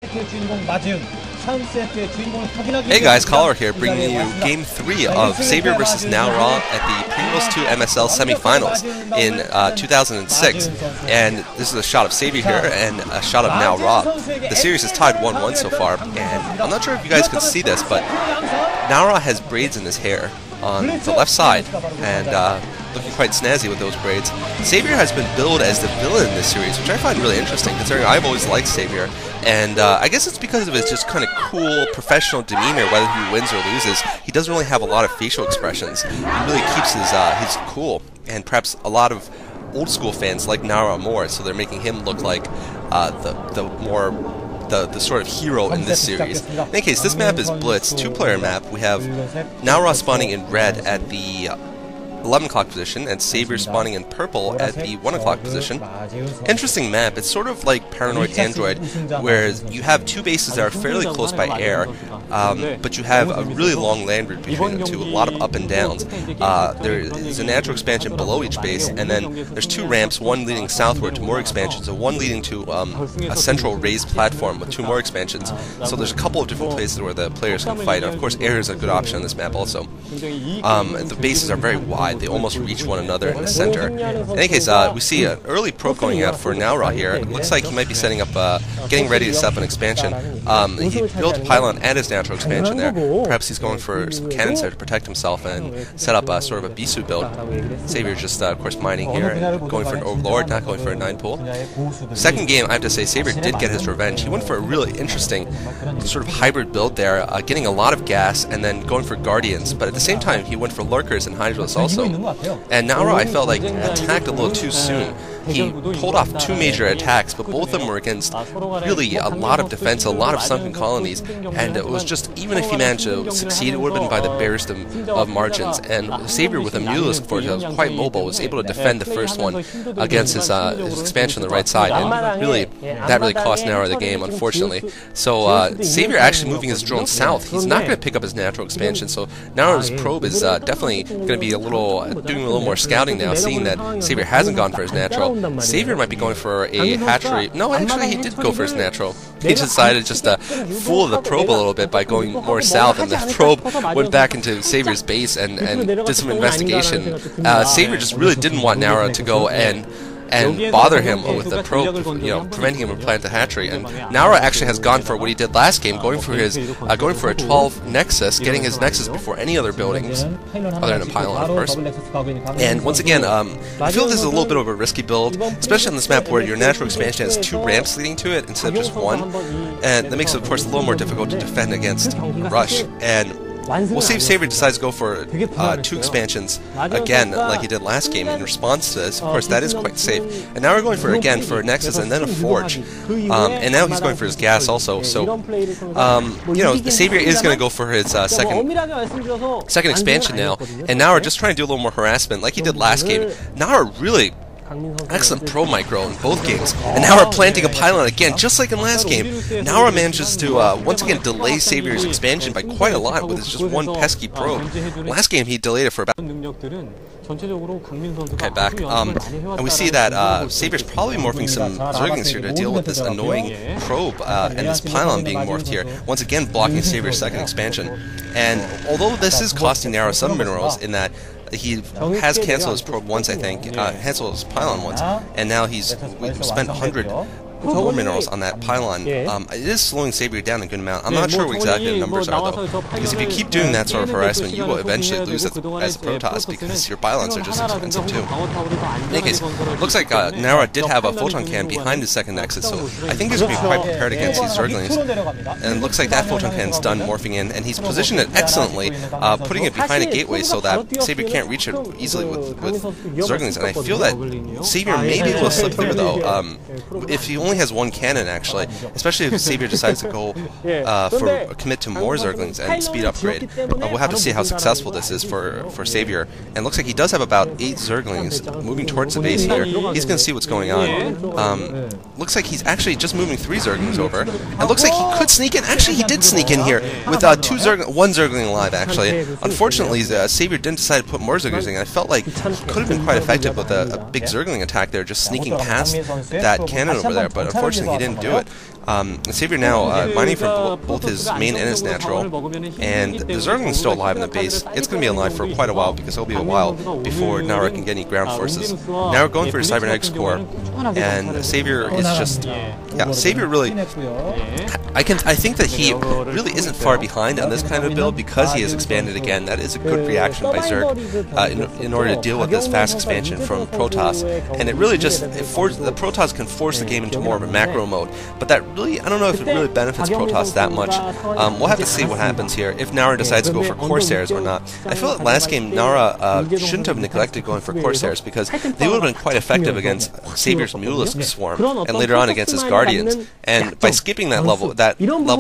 Hey guys, Caller here, bringing you Game 3 of Savior vs. Now at the Pringles II MSL Semifinals in 2006. And this is a shot of Savior here and a shot of Now. The series is tied 1-1 so far, and I'm not sure if you guys can see this, but Now has braids in his hair on the left side, and looking quite snazzy with those braids. Savior has been billed as the villain in this series, which I find really interesting, considering I've always liked Savior. And I guess it's because of his just kind of cool, professional demeanor, whether he wins or loses. He doesn't really have a lot of facial expressions. He really keeps his cool, and perhaps a lot of old school fans like Now more, so they're making him look like the sort of hero in this series. In any case, this map is Blitz, two-player map. We have Now spawning in red at the 11 o'clock position, and Savior spawning in purple at the 1 o'clock position. Interesting map. It's sort of like Paranoid Android, where you have two bases that are fairly close by air, but you have a really long land route between them two, a lot of up and downs. There is a natural expansion below each base, and then there's two ramps, one leading southward to more expansions, and one leading to a central raised platform with two more expansions. So there's a couple of different places where the players can fight, and of course air is a good option on this map also. The bases are very wide. They almost reach one another in the center. In any case, we see an early probe going out for Now here. It looks like he might be setting up, getting ready to set up an expansion. He built a pylon and his natural expansion there. Perhaps he's going for some cannons there to protect himself and set up sort of a Bisu build. Savior just, of course, mining here and going for an Overlord, not going for a 9-pool. Second game, I have to say, Savior did get his revenge. He went for a really interesting sort of hybrid build there, getting a lot of gas and then going for Guardians, but at the same time, he went for Lurkers and Hydralis also. And Now I felt like attacked a little too soon. He pulled off two major attacks, but both of them were against really a lot of defense, a lot of sunken colonies, and it was just, even if he managed to succeed, it would have been by the barest of margins. And Savior, with a Mulus Force that was quite mobile, was able to defend the first one against his expansion on the right side, and really, that really cost Now the game, unfortunately. So Savior actually moving his drone south. He's not going to pick up his natural expansion, so Now's probe is definitely going to be doing a little more scouting now, seeing that Savior hasn't gone for his natural. Savior might be going for a hatchery. No, actually, he did go for his natural. He decided just to fool the probe a little bit by going more south, and the probe went back into Savior's base and did some investigation. Savior just really didn't want Now to go and bother him with the probe, preventing him from planting the hatchery. And Now actually has gone for what he did last game, going for a 12 Nexus, getting his Nexus before any other buildings, other than a pylon, of course. And once again, I feel this is a little bit of a risky build, especially on this map where your natural expansion has two ramps leading to it instead of just one, and that makes it, of course, a little more difficult to defend against rush. And we'll see if Savior decides to go for two expansions again, like he did last game, in response to this. Of course, that is quite safe. And now we're going for, again, for a Nexus and then a Forge. And now he's going for his gas also. So, Savior is going to go for his second expansion now. And now we're just trying to do a little more harassment, like he did last game. Now we're really excellent pro micro in both games, and now we're planting a pylon again, just like in last game. Now manages to once again delay Savior's expansion by quite a lot with his just one pesky probe. Last game he delayed it for about. Okay, back. And we see that Savior's probably morphing some Zerglings here to deal with this annoying probe and this pylon being morphed here, once again blocking Savior's second expansion. And although this is costing Now some minerals in that he has canceled his probe once, I think, canceled his pylon once, and now we've spent 100 more minerals on that pylon. It is slowing Savior down a good amount. I'm not sure what exactly the numbers are, though, because if you keep doing that sort of harassment, you will eventually lose as a Protoss, because your pylons are just expensive too. In any case, looks like Now did have a photon cannon behind his second Nexus, so I think he's going to be quite prepared against these Zerglings. And it looks like that photon cannon's done morphing in, and he's positioned it excellently, putting it behind a gateway so that Savior can't reach it easily with Zerglings. And I feel that Savior may be able to slip through, though, if he only has one cannon, actually, especially if Savior decides to go commit to more Zerglings and speed upgrade. We'll have to see how successful this is for Savior. And looks like he does have about 8 Zerglings moving towards the base here. He's going to see what's going on. Looks like he's actually just moving 3 Zerglings over. And looks like he could sneak in. Actually, he did sneak in here with one Zergling alive, actually. Unfortunately, Savior didn't decide to put more Zerglings in. I felt like he could have been quite effective with a big Zergling attack there, just sneaking past that cannon over there, but unfortunately he didn't do it. Savior now mining for both his main and his natural, and the Zergling's still alive in the base. It's going to be alive for quite a while because it'll be a while before Nara can get any ground forces. Now we're going for a cybernetics core, and Savior is just, yeah, Savior really, I think that he really isn't far behind on this kind of build because he has expanded again. That is a good reaction by Zerg in order to deal with this fast expansion from Protoss, and it really just, the Protoss can force the game into more of a macro mode, but that really, I don't know if it really benefits Protoss that much. We'll have to see what happens here, if Nara decides to go for Corsairs or not. I feel that last game Nara shouldn't have neglected going for Corsairs because they would have been quite effective against Savior's Mutalisk Swarm, and later on against his Guardians, and by skipping that level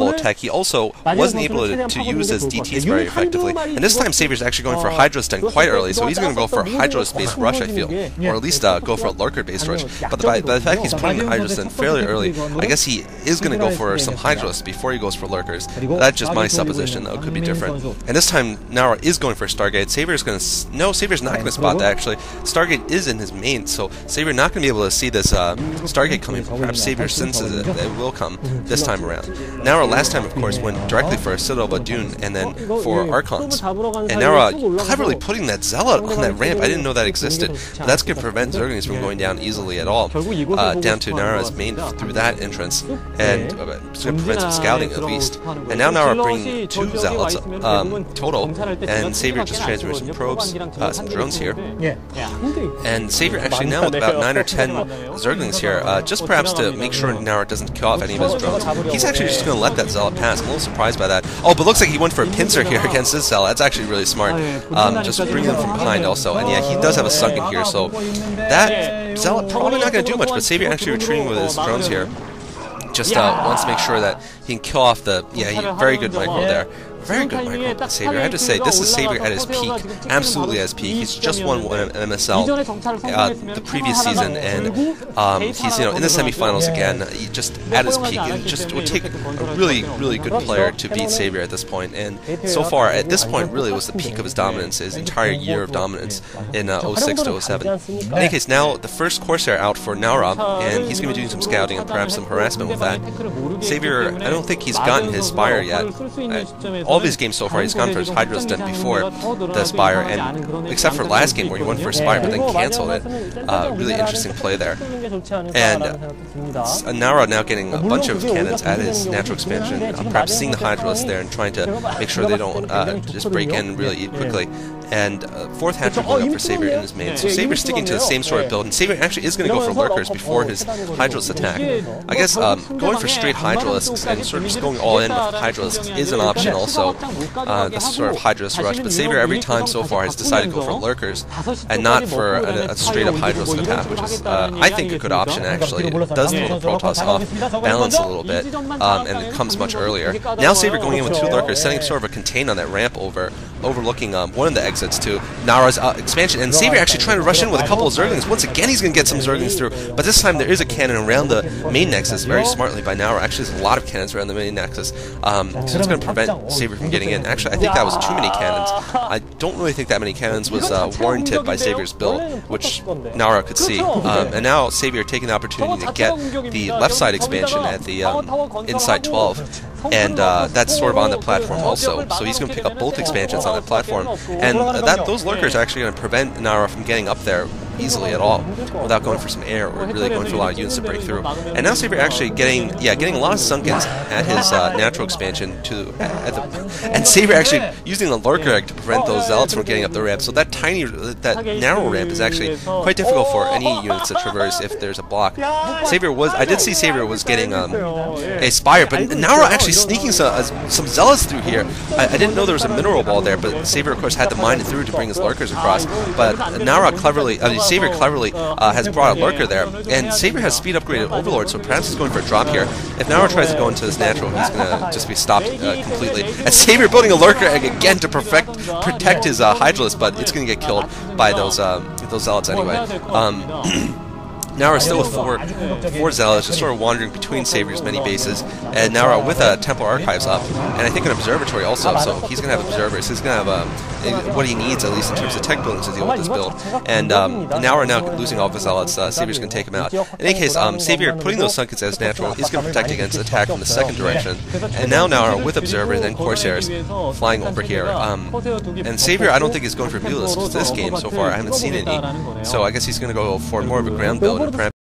attack, he also wasn't able to use his DTs very effectively, and this time Savior's actually going for a Hydra's Den quite early, so he's going to go for a Hydra's-based rush, I feel, or at least go for a Lurker-based rush, but by the fact he's putting the Hydra's Den fairly early, I guess he is going to go for some Hydras before he goes for Lurkers. That's just my supposition, though. It could be different. And this time, Nara is going for Stargate. Savior's going to... No, Savior's not going to spot that, actually. Stargate is in his main, so Savior not going to be able to see this Stargate coming. Perhaps Savior senses it will come this time around. Nara last time, of course, went directly for a Citadel of Dune and then for Archons. And Nara cleverly putting that Zealot on that ramp. I didn't know that existed. But that's going to prevent Zerglings from going down easily at all. Down to Nara's main through that entrance. And it's going to prevent some scouting at least. And now Nara bringing 2 Zealots total, and Savior just transferring some probes, some drones here. And Savior actually now with about 9 or 10 Zerglings here, just perhaps to make sure Nara doesn't kill off any of his drones. He's actually just going to let that Zealot pass. I'm a little surprised by that. Oh, but looks like he went for a pincer here against this Zealot. That's actually really smart. Just bring them from behind also. And yeah, he does have a sunken here, so that Zealot probably not going to do much, but Savior actually retreating with his drones here. Just wants to make sure that he can kill off the... Yeah, very good micro there. Very good micro by Savior. I have to say, this is Savior at his peak. Absolutely at his peak. He's just won MSL the previous season, and he's in the semifinals again. He just at his peak. It just would take a really, really good player to beat Savior at this point. And so far, at this point, really was the peak of his dominance, his entire year of dominance in 06 to 07. In any case, now the first Corsair out for Nara, and he's going to be doing some scouting and perhaps some harassment with that. Savior, I don't think he's gotten his Spire yet. All of his games so far, he's gone for his Hydra's Den before the Spire, and except for last game where he went for Spire but then cancelled it. Really interesting play there. And Nara now getting a bunch of cannons at his natural expansion, perhaps seeing the Hydra's there and trying to make sure they don't just break in really quickly. And 4th Hatcher going up for Savior in his main. So Savior's sticking to the same sort of build, and Savior actually is going to go for Lurkers before his Hydralisk attack. I guess going for straight Hydralisks and sort of just going all in with Hydralisks is an option also. This sort of Hydralisk rush, but Savior every time so far has decided to go for Lurkers and not for a straight up Hydralisk attack, which is, I think, a good option actually. It does throw the Protoss off balance a little bit, and it comes much earlier. Now Savior going in with 2 Lurkers, setting sort of a contain on that ramp overlooking one of the exits to Nara's expansion, and Savior actually trying to rush in with a couple of Zerglings. Once again, he's going to get some Zerglings through, but this time there is a cannon around the main nexus, very smartly by Nara. Actually, there's a lot of cannons around the main nexus, so it's going to prevent Savior from getting in. Actually, I think that was too many cannons. I don't really think that many cannons was warranted by Savior's build, which Nara could see. And now Savior taking the opportunity to get the left side expansion at the inside 12. And that's sort of on the platform also, so he's going to pick up both expansions on that platform, and those Lurkers are actually going to prevent Nara from getting up there easily at all without going for some air or really going for a lot of units to break through. And now Savior actually getting a lot of Sunkens at his natural expansion and Savior actually using the Lurker Egg to prevent those Zealots from getting up the ramp. So that narrow ramp is actually quite difficult for any units to traverse if there's a block. I did see Savior was getting a Spire, but Nara actually sneaking some Zealots through here. I didn't know there was a mineral wall there, but Savior of course had to mine it through to bring his Lurkers across. But Savior cleverly has brought a Lurker there, and Savior has speed upgraded Overlord, so perhaps he's going for a drop here. If Nara tries to go into this natural, he's going to just be stopped completely. And Savior building a Lurker Egg again to protect his Hydralisk, but it's going to get killed by those Zealots anyway. Naura still with four Zealots, just sort of wandering between Savior's many bases, and Naura with a Temple Archives up, and I think an Observatory also, so he's going to have Observers. He's going to have what he needs, at least in terms of tech buildings, to deal with this build. And Naura now losing all of his Zealots, Savior's going to take him out. In any case, Savior putting those Sunkets as natural is going to protect against attack from the second direction, and now Naura with Observer and then Corsairs flying over here. And Savior, I don't think is going for Mulists this game so far. I haven't seen any, so I guess he's going to go for more of a ground build and